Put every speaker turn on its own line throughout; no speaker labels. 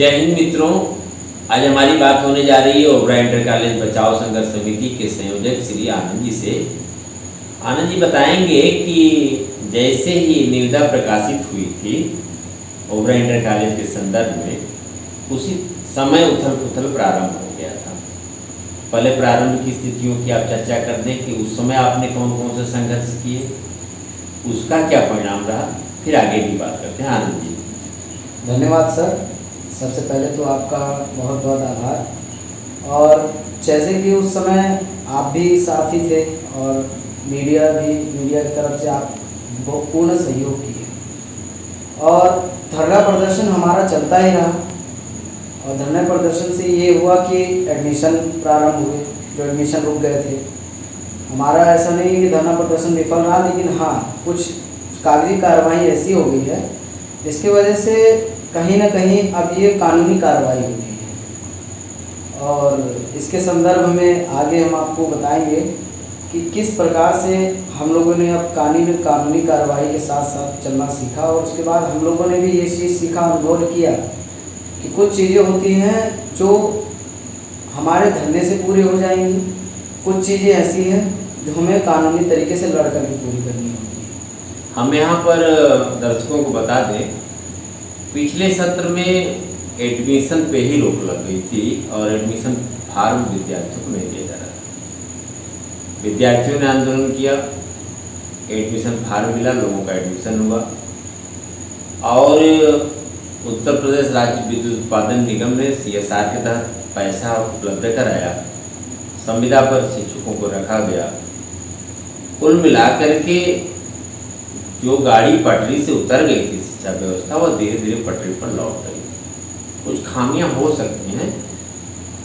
जय हिंद मित्रों, आज हमारी बात होने जा रही है ओबरा इंटर कॉलेज बचाओ संघर्ष समिति के संयोजक श्री आनंद जी से। आनंद जी बताएंगे कि जैसे ही निविदा प्रकाशित हुई थी ओबरा इंटर कॉलेज के संदर्भ में, उसी समय उथल पुथल प्रारंभ हो गया था। पहले प्रारंभ की स्थितियों की आप चर्चा कर दें कि उस समय आपने कौन कौन से संघर्ष किए, उसका क्या परिणाम रहा, फिर आगे की बात करते हैं। आनंद जी।
धन्यवाद सर। सबसे पहले तो आपका बहुत बहुत आभार। और जैसे कि उस समय आप भी साथ ही थे और मीडिया की तरफ से आप पूर्ण सहयोग किए और धरना प्रदर्शन हमारा चलता ही रहा। और धरना प्रदर्शन से ये हुआ कि एडमिशन प्रारंभ हुए, जो एडमिशन रुक गए थे। हमारा ऐसा नहीं कि धरना प्रदर्शन विफल रहा, लेकिन हाँ कुछ कागजी कार्रवाई ऐसी हो गई है जिसकी वजह से कहीं ना कहीं अब ये कानूनी कार्रवाई हो गई है। और इसके संदर्भ में आगे हम आपको बताएंगे कि किस प्रकार से हम लोगों ने अब कानूनी कार्रवाई के साथ साथ चलना सीखा। और उसके बाद हम लोगों ने भी ये चीज़ सीखा, अनुभव किया कि कुछ चीज़ें होती हैं जो हमारे धरने से पूरी हो जाएंगी, कुछ चीज़ें ऐसी हैं जो हमें कानूनी तरीके से लड़ कर के पूरी करनी होगी।
हम यहाँ पर दर्शकों को बता दें, पिछले सत्र में एडमिशन पे ही रोक लग गई थी और एडमिशन फार्म विद्यार्थियों को नहीं दिया जा रहा था। विद्यार्थियों ने आंदोलन किया, एडमिशन फार्म मिला, लोगों का एडमिशन हुआ और उत्तर प्रदेश राज्य विद्युत उत्पादन निगम ने CSR के तहत पैसा उपलब्ध कराया, संविदा पर शिक्षकों को रखा गया। कुल मिलाकर के जो गाड़ी पटरी से उतर गई थी शिक्षा व्यवस्था, वह धीरे धीरे पटरी पर लौट रही। कुछ खामियां हो सकती हैं,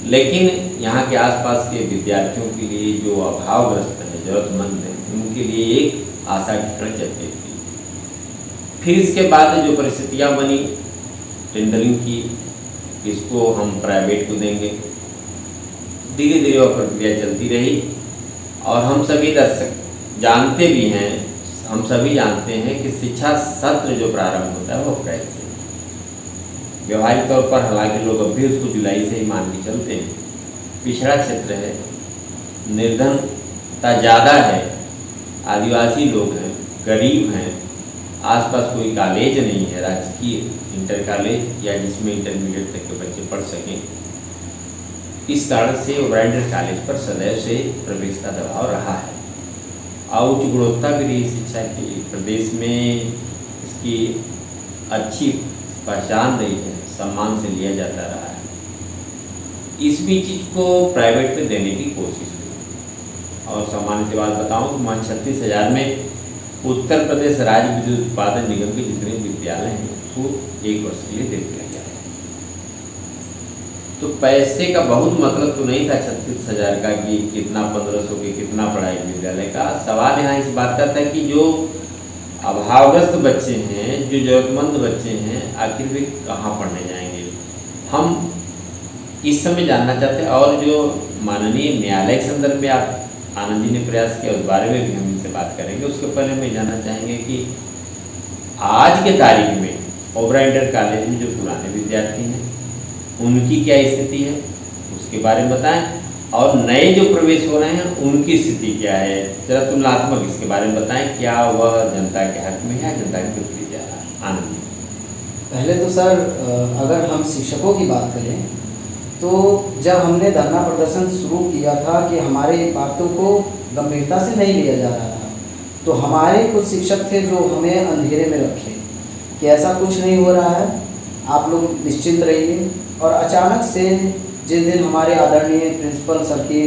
लेकिन यहाँ के आसपास के विद्यार्थियों के लिए जो अभावग्रस्त है, जरूरतमंद है, उनके लिए एक आशा की किरण जगती थी। फिर इसके बाद जो परिस्थितियाँ बनी टेंडरिंग की, इसको हम प्राइवेट को देंगे, धीरे धीरे वह प्रक्रिया चलती रही। और हम सभी दर्शक जानते भी हैं, हम सभी जानते हैं कि शिक्षा सत्र जो प्रारंभ होता है वो अप्रैल से, व्यवहारिक तौर पर हालांकि लोग अब भी उसको जुलाई से ही मान के चलते हैं। पिछड़ा क्षेत्र है, निर्धनता ज़्यादा है, आदिवासी लोग हैं, गरीब हैं, आसपास कोई कॉलेज नहीं है राजकीय इंटर कॉलेज या जिसमें इंटरमीडिएट तक के बच्चे पढ़ सकें। इस कारण से ओबरा इंटर कॉलेज पर सदैव से प्रवेश का दबाव रहा है और उच्च गुणवत्ता भी रही शिक्षा की। प्रदेश में इसकी अच्छी पहचान रही है, सम्मान से लिया जाता रहा है। इस बीच इसको प्राइवेट में देने की कोशिश हुई और सामान्य सी बात बताऊं तो मान 36,000 में उत्तर प्रदेश राज्य विद्युत उत्पादन निगम के जितने विद्यालय हैं उसको 1 वर्ष के लिए दे दिया गया है। तो पैसे का बहुत मतलब तो नहीं था 36,000 का कि कितना 1500 के कितना पढ़ाई विद्यालय का। सवाल यहाँ इस बात का था कि जो अभावग्रस्त बच्चे हैं, जो जरूरतमंद बच्चे हैं, आखिर वे कहाँ पढ़ने जाएंगे, हम इस समय जानना चाहते हैं। और जो माननीय न्यायालय के संदर्भ में आप आनंद जी ने प्रयास किया, उस बारे में भी हम इनसे बात करेंगे। उसके पहले हम जानना चाहेंगे कि आज के तारीख में ओबरा इंटर कॉलेज में जो पुराने विद्यार्थी हैं उनकी क्या स्थिति है, उसके बारे में बताएं। और नए जो प्रवेश हो रहे हैं उनकी स्थिति क्या है, जरा तुलनात्मक इसके बारे में बताएं। क्या वह जनता के हक में है, जनता के विपरीत जा रहा है? आनंद जी।
पहले तो सर अगर हम शिक्षकों की बात करें तो जब हमने धरना प्रदर्शन शुरू किया था कि हमारे बातों को गंभीरता से नहीं लिया जा रहा था, तो हमारे कुछ शिक्षक थे जो हमें अंधेरे में रखे कि ऐसा कुछ नहीं हो रहा है, आप लोग निश्चिंत रहिए। और अचानक से जिस दिन हमारे आदरणीय प्रिंसिपल सर की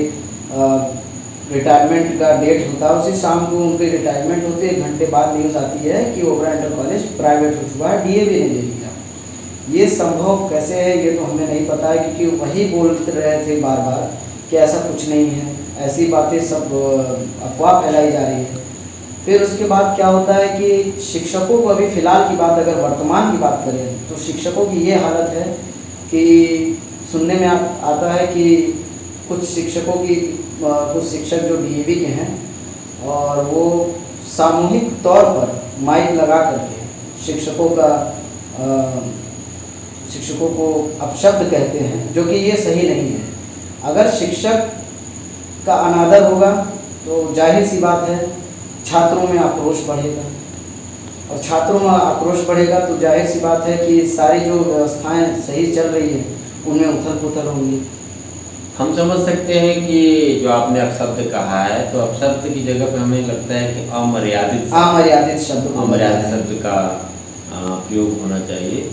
रिटायरमेंट का डेट होता है, उसी शाम को उनकी रिटायरमेंट होती है। 1 घंटे बाद न्यूज़ आती है कि ओबरा इंटर कॉलेज प्राइवेट हो चुका है, DAV ने दे दिया। ये संभव कैसे है ये तो हमें नहीं पता है, क्योंकि वही बोलते रहे थे बार बार कि ऐसा कुछ नहीं है, ऐसी बातें सब अफवाह फैलाई जा रही है। फिर उसके बाद क्या होता है कि शिक्षकों को अभी फ़िलहाल की बात, अगर वर्तमान की बात करें तो शिक्षकों की ये हालत है कि सुनने में आता है कि कुछ शिक्षकों की कुछ शिक्षक जो DAV के हैं और वो सामूहिक तौर पर माइक लगा करके शिक्षकों का शिक्षकों को अपशब्द कहते हैं, जो कि ये सही नहीं है। अगर शिक्षक का अनादर होगा तो जाहिर सी बात है छात्रों में आक्रोश बढ़ेगा, और छात्रों में आक्रोश बढ़ेगा तो जाहिर सी बात है कि सारी जो व्यवस्थाएं सही चल रही है उनमें उथल पुथल होंगी।
हम समझ सकते हैं कि जो आपने अपशब्द कहा है, तो अपशब्द की जगह पे हमें लगता है कि
अमर्यादित
शब्द का प्रयोग होना चाहिए।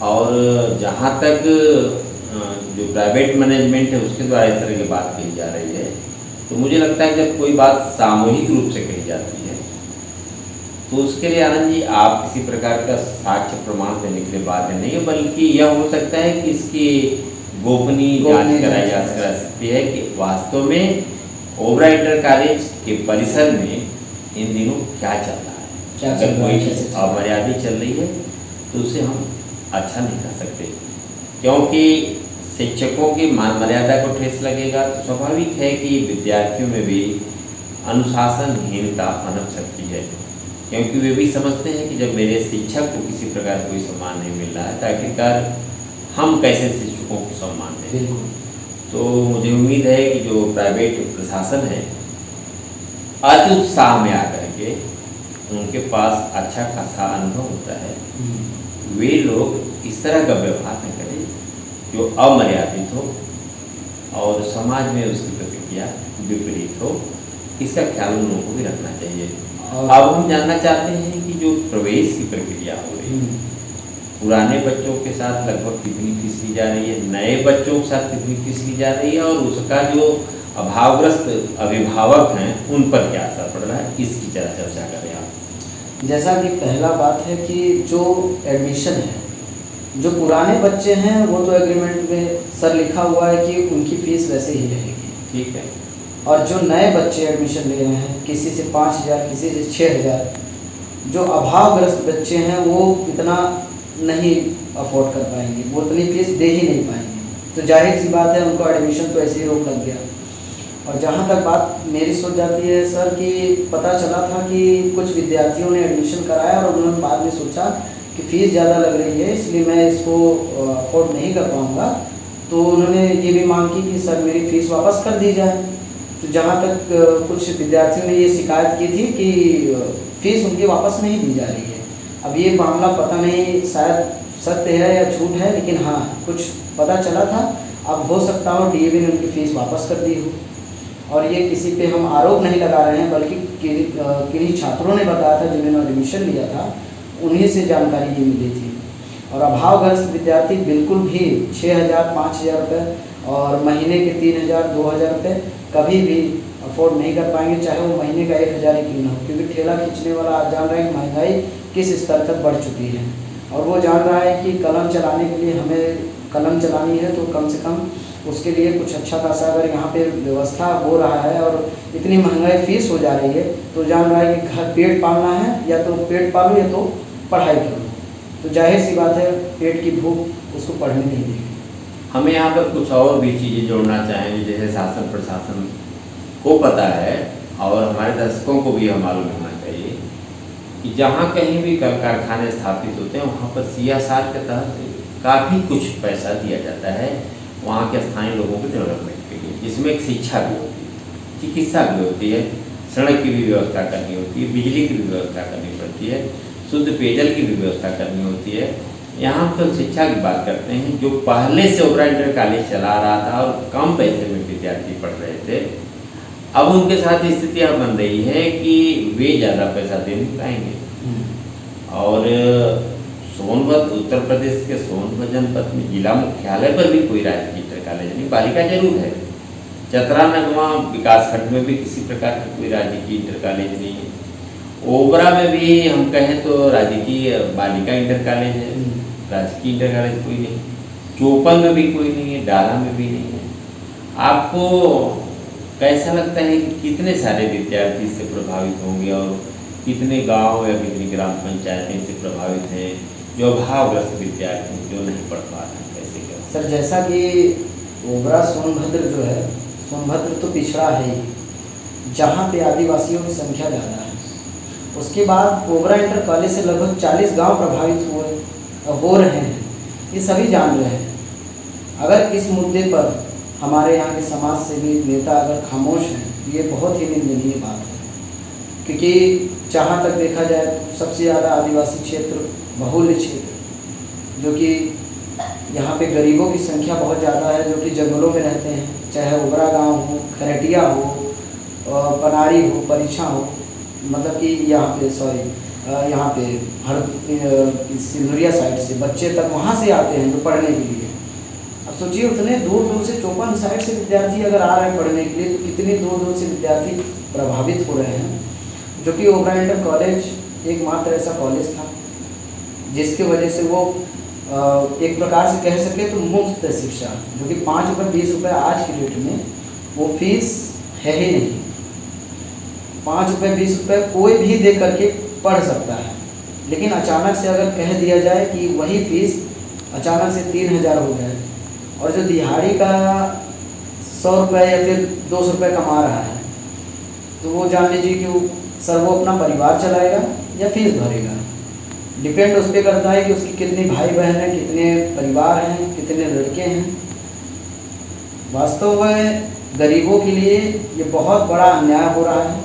और जहाँ तक जो प्राइवेट मैनेजमेंट है उसके द्वारा इस तरह की बात कही जा रही है, तो मुझे लगता है जब कोई बात सामूहिक रूप से कही जाती है तो उसके लिए आनंद जी आप किसी प्रकार का साक्ष्य प्रमाण देने के लिए बाध्य नहीं है, बल्कि यह हो सकता है कि इसकी गोपनीय जांच कराई जा सकती है कि वास्तव में ओबरा इंटर कॉलेज के परिसर में इन दिनों क्या चल रहा है। अगर कोई चीज़ अमर्यादित चल रही है तो उसे हम अच्छा नहीं कर सकते, क्योंकि शिक्षकों की मान मर्यादा को ठेस लगेगा तो स्वाभाविक है कि विद्यार्थियों में भी अनुशासनहीनता पनप सकती है, क्योंकि वे भी समझते हैं कि जब मेरे शिक्षक को किसी प्रकार कोई सम्मान नहीं मिल रहा है तो आखिरकार हम कैसे शिक्षकों को सम्मान दें। तो मुझे उम्मीद है कि जो प्राइवेट प्रशासन है अति उत्साह में आकर के उनके पास अच्छा खासा अनुभव होता है, वे लोग इस तरह का व्यवहार न करें जो अमर्यादित हो और समाज में उसकी प्रतिक्रिया विपरीत हो। इसका ख्याल उन लोगों को भी रखना चाहिए। अब हम जानना चाहते हैं कि जो प्रवेश की प्रक्रिया हो रही है, पुराने बच्चों के साथ लगभग कितनी फीस ली जा रही है, नए बच्चों के साथ कितनी फीस ली जा रही है, और उसका जो अभावग्रस्त अभिभावक हैं उन पर क्या असर पड़ रहा है, इसकी जरा चर्चा करें आप।
जैसा कि पहला बात है कि जो एडमिशन है, जो पुराने बच्चे हैं वो तो एग्रीमेंट में सर लिखा हुआ है कि उनकी फ़ीस वैसे ही रहेगी,
ठीक है।
और जो नए बच्चे एडमिशन ले रहे हैं, किसी से 5,000 किसी से 6,000, जो अभावग्रस्त बच्चे हैं वो इतना नहीं अफोर्ड कर पाएंगे, वो उतनी फीस दे ही नहीं पाएंगे, तो जाहिर सी बात है उनको एडमिशन तो ऐसे ही रोक लग गया। और जहाँ तक बात मेरी सोच जाती है सर कि पता चला था कि कुछ विद्यार्थियों ने एडमिशन कराया और उन्होंने बाद में सोचा कि फ़ीस ज़्यादा लग रही है इसलिए मैं इसको अफोर्ड नहीं कर पाऊँगा, तो उन्होंने ये भी मांग की कि सर मेरी फ़ीस वापस कर दी जाए। तो जहाँ तक कुछ विद्यार्थियों ने ये शिकायत की थी कि फ़ीस उनकी वापस नहीं दी जा रही है। अब ये मामला पता नहीं शायद सत्य है या झूठ है, लेकिन हाँ कुछ पता चला था। अब हो सकता हो डीएवी ने उनकी फ़ीस वापस कर दी हो, और ये किसी पे हम आरोप नहीं लगा रहे हैं, बल्कि किन्हीं छात्रों ने बताया था जिन्होंने एडमिशन लिया था, उन्हीं से जानकारी ये मिली थी। और अभावग्रस्त विद्यार्थी बिल्कुल भी 6,000 5,000 रुपये और महीने के 3,000 2,000 रुपये कभी भी अफोर्ड नहीं कर पाएंगे, चाहे वो महीने का 1,000 ही क्यों ना हो, क्योंकि ठेला खींचने वाला आज जान रहा है कि महंगाई किस स्तर तक बढ़ चुकी है, और वो जान रहा है कि कलम चलाने के लिए हमें कलम चलानी है तो कम से कम उसके लिए कुछ अच्छा खासा अगर यहाँ पे व्यवस्था हो रहा है और इतनी महंगाई फ़ीस हो जा रही है, तो जान रहा है कि घर पेट पालना है, या तो पेट पालो या तो पढ़ाई करो, तो जाहिर सी बात है पेट की भूख उसको पढ़ने नहीं देगी।
हमें यहाँ पर कुछ और भी चीज़ें जोड़ना चाहेंगे, जैसे शासन प्रशासन को पता है और हमारे दर्शकों को भी यह मालूम होना चाहिए कि जहाँ कहीं भी कल कारखाने स्थापित होते हैं वहाँ पर CSR के तहत काफ़ी कुछ पैसा दिया जाता है वहाँ के स्थानीय लोगों के डेवलपमेंट के लिए, जिसमें एक शिक्षा भी होती है, चिकित्सा भी होती है, सड़क की भी व्यवस्था करनी होती है, बिजली की भी व्यवस्था करनी पड़ती है, शुद्ध पेयजल की भी व्यवस्था करनी होती है। यहाँ हम तो शिक्षा की बात करते हैं, जो पहले से ओबरा इंटर कॉलेज चला रहा था और कम पैसे में विद्यार्थी पढ़ रहे थे, अब उनके साथ स्थिति यह बन रही है कि वे ज़्यादा पैसा दे नहीं पाएंगे। और सोनभद्र उत्तर प्रदेश के सोनभद्र जनपद में जिला मुख्यालय पर भी कोई राजकीय इंटर कॉलेज नहीं, बालिका जरूर है। चतरा नगवा विकासखंड में भी किसी प्रकार का कोई राजकीय इंटर कॉलेज नहीं है। ओबरा में भी हम कहें तो राजकीय बालिका इंटर कॉलेज है, राजकीय इंटर कॉलेज कोई नहीं, चोपन में भी कोई नहीं है, डाला में भी नहीं है। आपको कैसा लगता है कि कितने सारे विद्यार्थी इससे प्रभावित होंगे और कितने गांव या कितनी ग्राम पंचायतें इससे प्रभावित हैं, जो अभावग्रस्त विद्यार्थी जो नहीं पढ़ पा रहे हैं, कैसे क्या?
सर जैसा कि ओबरा सोनभद्र जो है, सोनभद्र तो पिछड़ा है ही, जहाँ पे आदिवासियों की संख्या ज़्यादा है। उसके बाद ओबरा इंटर कॉलेज से लगभग 40 गांव प्रभावित हो रहे हैं। ये सभी जान रहे हैं। अगर इस मुद्दे पर हमारे यहाँ के समाज सेवी नेता अगर खामोश हैं, ये बहुत ही निंदनीय बात है। क्योंकि जहाँ तक देखा जाए तो सबसे ज़्यादा आदिवासी क्षेत्र, बहुल्य क्षेत्र, जो कि यहाँ पे गरीबों की संख्या बहुत ज़्यादा है, जो कि जंगलों में रहते हैं, चाहे ओबरा गांव हो, खरटिया हो, पनारी हो, परीक्षा हो, मतलब कि यहाँ पे हर सिंधुरिया साइड से बच्चे तक वहाँ से आते हैं जो पढ़ने के लिए। अब सोचिए उतने दूर दूर से, चौपन साइड से विद्यार्थी अगर आ रहे हैं पढ़ने के लिए, तो कितनी दूर दूर से विद्यार्थी प्रभावित हो रहे हैं। जो कि ओबरा इंटर कॉलेज एकमात्र ऐसा कॉलेज था जिसके वजह से वो एक प्रकार से कह सके तो मुफ्त शिक्षा, जो कि 5 रुपये 20 रुपये आज की डेट में वो फीस है ही नहीं। 5 रुपये 20 रुपये कोई भी दे करके पढ़ सकता है, लेकिन अचानक से अगर कह दिया जाए कि वही फीस अचानक से 3000 हो जाए, और जो दिहाड़ी का 100 रुपये या फिर 200 रुपये कमा रहा है, तो वो जान लीजिए कि वो सर वो अपना परिवार चलाएगा या फीस भरेगा। डिपेंड उस पर करता है कि उसकी कितनी भाई बहन हैं, कितने परिवार हैं, कितने लड़के हैं। वास्तव में गरीबों के लिए ये बहुत बड़ा अन्याय हो रहा है,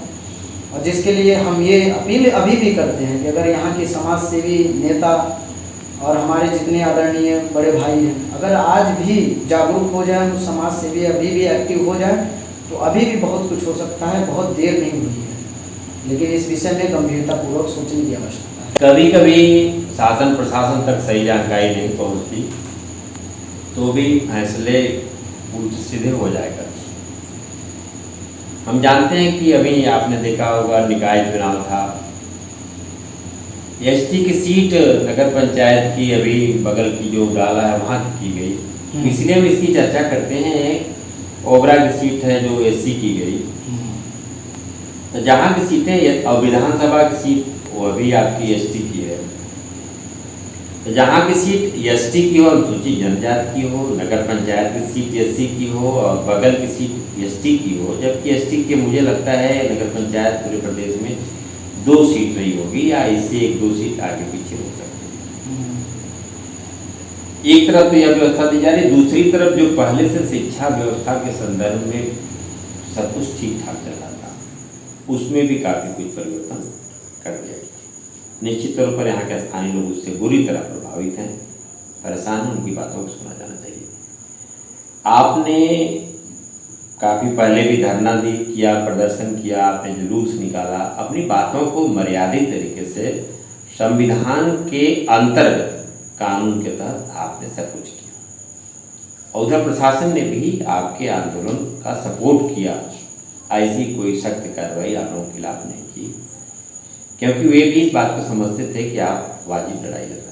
और जिसके लिए हम ये अपील अभी भी करते हैं कि अगर यहाँ के समाज सेवी नेता और हमारे जितने आदरणीय बड़े भाई हैं, अगर आज भी जागरूक हो जाए, तो समाज सेवी अभी भी एक्टिव हो जाए, तो अभी भी बहुत कुछ हो सकता है। बहुत देर नहीं हुई है, लेकिन इस विषय में गंभीरतापूर्वक सोचने की आवश्यकता है।
कभी कभी शासन प्रशासन तक सही जानकारी नहीं पहुंचती, तो भी फैसले उल्टे सीधे हो जाएगा। हम जानते हैं कि अभी आपने देखा होगा निकाय चुनाव था, एसटी की सीट नगर पंचायत की अभी बगल की जो डाला है वहाँ की गई। इसलिए हम इसकी चर्चा करते हैं। ओबरा की सीट है जो एससी की गई, तो जहाँ की सीटें और विधानसभा की सीट वो अभी आपकी एसटी की है। तो जहाँ की सीट एसटी की हो, अनुसूचित जनजाति की हो, नगर पंचायत की सीट एससी की हो और बगल की सीट एसटी की हो, जबकि एसटी के मुझे लगता है नगर पंचायत पूरे प्रदेश में 2 सीट रही होगी, या इससे 1-2 सीट आगे पीछे हो सकती है। एक तरफ तो यह व्यवस्था दी जा रही, दूसरी तरफ जो पहले से शिक्षा व्यवस्था के संदर्भ में सब कुछ ठीक ठाक चल रहा था, उसमें भी काफ़ी कुछ परिवर्तन कर दिया गया। निश्चित तौर पर यहाँ के स्थानीय लोग उससे बुरी तरह प्रभावित हैं, परेशान हैं, उनकी बातों को सुना जाना चाहिए। आपने काफ़ी पहले भी धरना किया, प्रदर्शन किया, आपने जुलूस निकाला, अपनी बातों को मर्यादित तरीके से संविधान के अंतर्गत कानून के तहत आपने सब कुछ किया। उधर प्रशासन ने भी आपके आंदोलन का सपोर्ट किया, ऐसी कोई सख्त कार्रवाई आप लोगों के खिलाफ नहीं की, क्योंकि वे भी इस बात को समझते थे कि आप वाजिब लड़ाई लड़ रहे हैं।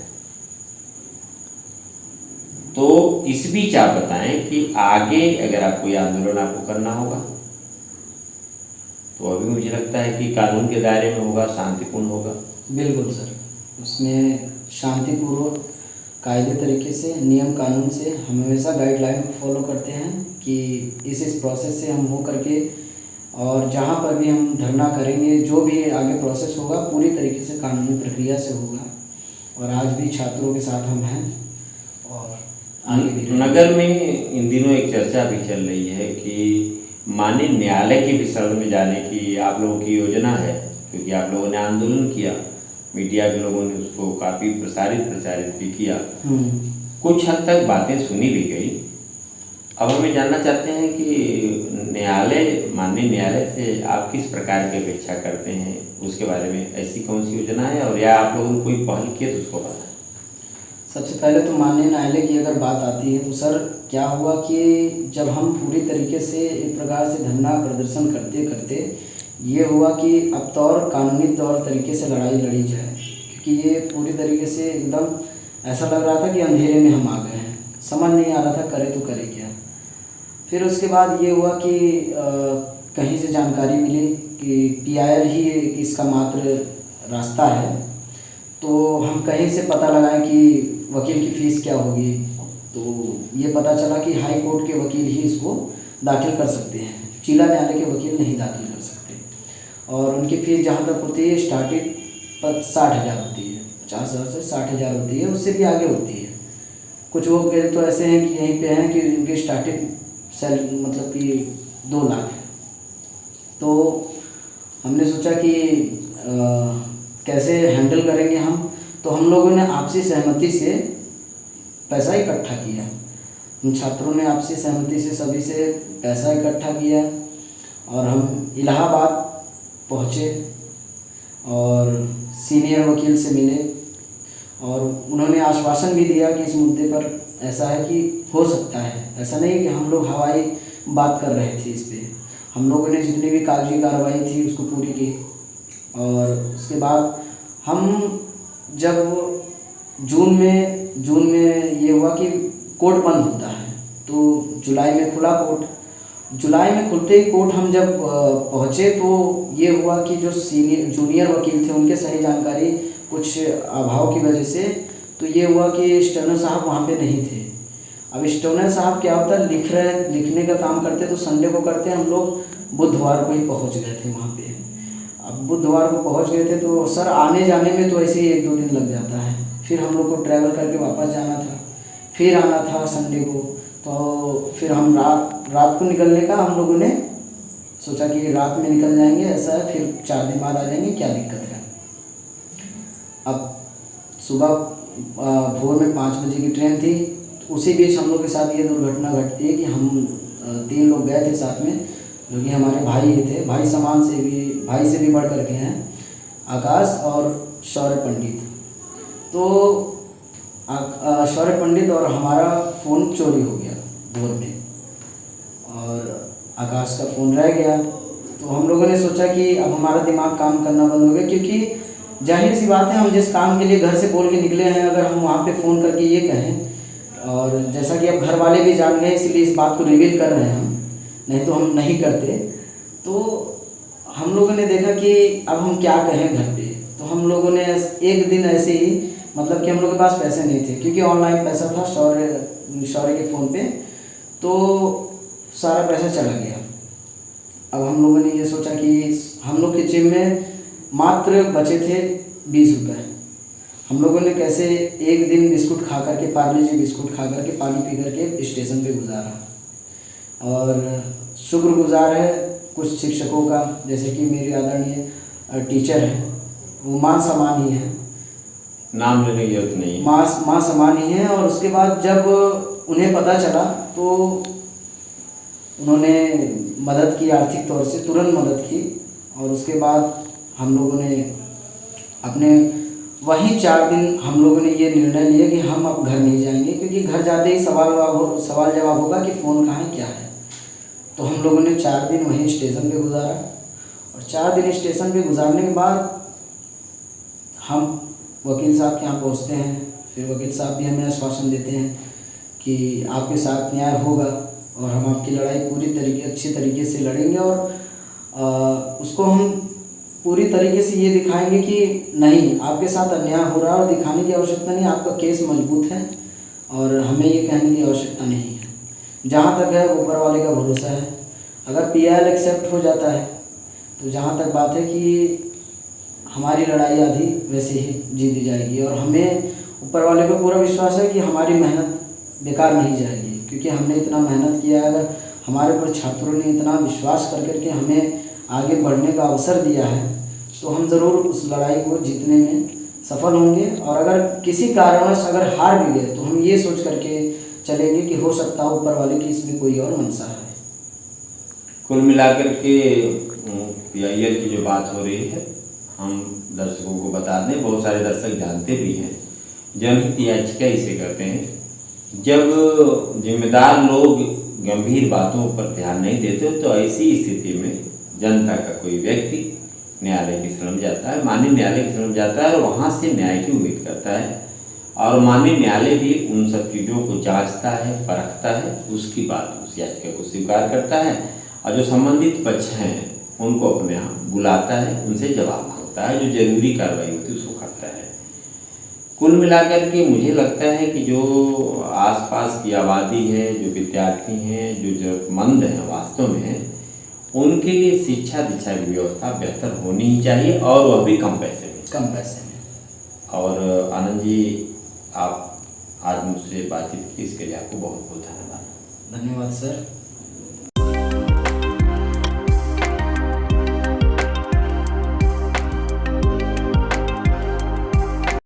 तो इस बीच आप बताएं कि आगे अगर आप कोई आंदोलन आपको करना होगा, तो अभी मुझे लगता है कि कानून के दायरे में होगा, शांतिपूर्ण होगा।
बिल्कुल सर, उसमें शांतिपूर्वक कायदे तरीके से, नियम कानून से हम हमेशा गाइडलाइन को फॉलो करते हैं कि इस प्रोसेस से हम हो करके, और जहाँ पर भी हम धरना करेंगे, जो भी आगे प्रोसेस होगा पूरी तरीके से कानूनी प्रक्रिया से होगा। और आज भी छात्रों के साथ हम हैं, और आगे भी।
नगर में इन दिनों एक चर्चा भी चल रही है कि माननीय न्यायालय के भी शरण में जाने की आप लोगों की योजना है, क्योंकि आप लोगों ने आंदोलन किया, मीडिया के लोगों ने उसको काफ़ी प्रचारित भी किया, कुछ हद तक बातें सुनी भी गई। अब हमें जानना चाहते हैं कि माननीय न्यायालय से आप किस प्रकार की अपेक्षा करते हैं, उसके बारे में ऐसी कौन सी योजना है, और या आप लोगों ने कोई पहल की है तो उसको बताएं।
सबसे पहले तो माननीय न्यायालय की अगर बात आती है, तो सर क्या हुआ कि जब हम पूरी तरीके से एक प्रकार से धरना प्रदर्शन करते करते ये हुआ कि अब कानूनी तौर तरीके से लड़ाई लड़ी जाए, क्योंकि ये पूरी तरीके से एकदम ऐसा लग रहा था कि अंधेरे में हम आ गए हैं, समझ नहीं आ रहा था करे तो करे क्या। फिर उसके बाद ये हुआ कि कहीं से जानकारी मिली कि PIL ही इसका मात्र रास्ता है, तो हम कहीं से पता लगाएं कि वकील की फ़ीस क्या होगी, तो ये पता चला कि हाई कोर्ट के वकील ही इसको दाखिल कर सकते हैं, जिला न्यायालय के वकील नहीं दाखिल कर सकते। और उनकी फ़ीस जहाँ तक होती है स्टार्टिंग 60,000 होती है, 50,000 से 60,000 होती है, उससे भी आगे होती है। कुछ वो वकील तो ऐसे हैं कि यहीं पे हैं कि इनकी स्टार्टिंग मतलब कि 2 लाख है। तो हमने सोचा कि कैसे हैंडल करेंगे हम, तो हम लोगों ने आपसी सहमति से पैसा इकट्ठा किया। हम छात्रों ने आपसी सहमति से सभी से पैसा इकट्ठा किया और हम इलाहाबाद पहुँचे और सीनियर वकील से मिले और उन्होंने आश्वासन भी दिया कि इस मुद्दे पर ऐसा है कि हो सकता है, ऐसा नहीं है कि हम लोग हवाई बात कर रहे थे। इस पे हम लोगों ने जितनी भी कागजी कार्रवाई थी उसको पूरी की और उसके बाद हम जब जून में ये हुआ कि कोर्ट बंद होता है, तो जुलाई में खुला कोर्ट। जुलाई में खुलते ही कोर्ट हम जब पहुँचे तो ये हुआ कि जो जूनियर वकील थे उनके सही जानकारी कुछ अभाव की वजह से तो ये हुआ कि स्टेनो साहब वहाँ पे नहीं थे। अब स्टेनो साहब क्या होता है, लिखने का काम करते तो संडे को करते, हम लोग बुधवार को ही पहुँच गए थे वहाँ पे। अब बुधवार को पहुँच गए थे तो सर आने जाने में तो ऐसे ही 1-2 दिन लग जाता है, फिर हम लोग को ट्रैवल करके वापस जाना था, फिर आना था संडे को। तो फिर हम रात को निकलने का हम लोगों ने सोचा कि रात में निकल जाएंगे, ऐसा है फिर 4 दिन बाद आ जाएंगे, क्या दिक्कत है। अब सुबह भोर में 5 बजे की ट्रेन थी, तो उसी बीच हम लोग के साथ ये दुर्घटना घटती है कि हम 3 लोग गए थे साथ में, जो कि हमारे भाई ही थे, भाई से भी बढ़ करके हैं, आकाश और शौर्य पंडित। तो शौर्य पंडित और हमारा फ़ोन चोरी हो गया भोर में और आकाश का फ़ोन रह गया। तो हम लोगों ने सोचा कि अब हमारा दिमाग काम करना बंद हो गया, क्योंकि जाहिर सी बात है हम जिस काम के लिए घर से बोल के निकले हैं, अगर हम वहाँ पे फ़ोन करके ये कहें, और जैसा कि अब घर वाले भी जान गए इसलिए इस बात को रिवील कर रहे हैं हम, नहीं तो हम नहीं करते। तो हम लोगों ने देखा कि अब हम क्या कहें घर पे, तो हम लोगों ने एक दिन ऐसे ही, मतलब कि हम लोग के पास पैसे नहीं थे क्योंकि ऑनलाइन पैसा था शौर्य के फ़ोन पे, तो सारा पैसा चला गया। अब हम लोगों ने ये सोचा कि हम लोग के जेब में मात्र बचे थे 20 रुपये। हम लोगों ने कैसे एक दिन बिस्कुट खा करके, पार्ले जी बिस्कुट खा करके, पानी पी करके स्टेशन पे गुजारा। और शुक्रगुजार है कुछ शिक्षकों का, जैसे कि मेरे आदरणीय टीचर हैं, वो मां समान ही है,
नाम लेने की जरूरत नहीं,
मां समान ही है। और उसके बाद जब उन्हें पता चला तो उन्होंने मदद की, आर्थिक तौर से तुरंत मदद की। और उसके बाद हम लोगों ने अपने वहीं 4 दिन हम लोगों ने ये निर्णय लिया कि हम अब घर नहीं जाएंगे, क्योंकि घर जाते ही सवाल जवाब होगा कि फ़ोन कहाँ है, क्या है। तो हम लोगों ने 4 दिन वहीं स्टेशन पे गुजारा और 4 दिन स्टेशन पे गुजारने के बाद हम वकील साहब के यहाँ पहुँचते हैं। फिर वकील साहब भी हमें आश्वासन देते हैं कि आपके साथ न्याय होगा और हम आपकी लड़ाई अच्छी तरीके से लड़ेंगे और उसको हम पूरी तरीके से ये दिखाएंगे कि नहीं, आपके साथ अन्याय हो रहा है और दिखाने की आवश्यकता नहीं, आपका केस मजबूत है और हमें ये कहने की आवश्यकता नहीं है। जहाँ तक है ऊपर वाले का भरोसा है, अगर PIL एक्सेप्ट हो जाता है तो जहाँ तक बात है कि हमारी लड़ाई आधी वैसे ही जीती जाएगी। और हमें ऊपर वाले को पूरा विश्वास है कि हमारी मेहनत बेकार नहीं जाएगी, क्योंकि हमने इतना मेहनत किया है। अगर हमारे ऊपर छात्रों ने इतना विश्वास करके हमें आगे बढ़ने का अवसर दिया है तो हम ज़रूर उस लड़ाई को जीतने में सफल होंगे। और अगर किसी कारणवश अगर हार भी गए तो हम ये सोच करके चलेंगे कि हो सकता है ऊपर वाले की इसमें कोई और मंशा है।
कुल मिलाकर के PIL की जो बात हो रही है, हम दर्शकों को बता दें, बहुत सारे दर्शक जानते भी हैं, जनहित याचिका इसे कहते हैं। जब जिम्मेदार लोग गंभीर बातों पर ध्यान नहीं देते तो ऐसी स्थिति में जनता का कोई व्यक्ति न्यायालय की शरण जाता है, माननीय न्यायालय की शरण जाता है और वहाँ से न्याय की उम्मीद करता है। और माननीय न्यायालय भी उन सब चीज़ों को जांचता है, परखता है, उसकी बात उस याचिका को स्वीकार करता है और जो संबंधित पक्ष हैं उनको अपने यहाँ बुलाता है, उनसे जवाब मांगता है, जो जरूरी कार्रवाई होती है उसको करता है। कुल मिलाकर के मुझे लगता है कि जो आसपास की आबादी है, जो विद्यार्थी हैं, जो जरूरतमंद हैं वास्तव में, उनके लिए शिक्षा दीक्षा की व्यवस्था बेहतर होनी ही चाहिए और वह भी कम पैसे में।
और
आनंद जी, आप आज मुझसे बातचीत की, इसके लिए आपको बहुत बहुत धन्यवाद।
धन्यवाद सर।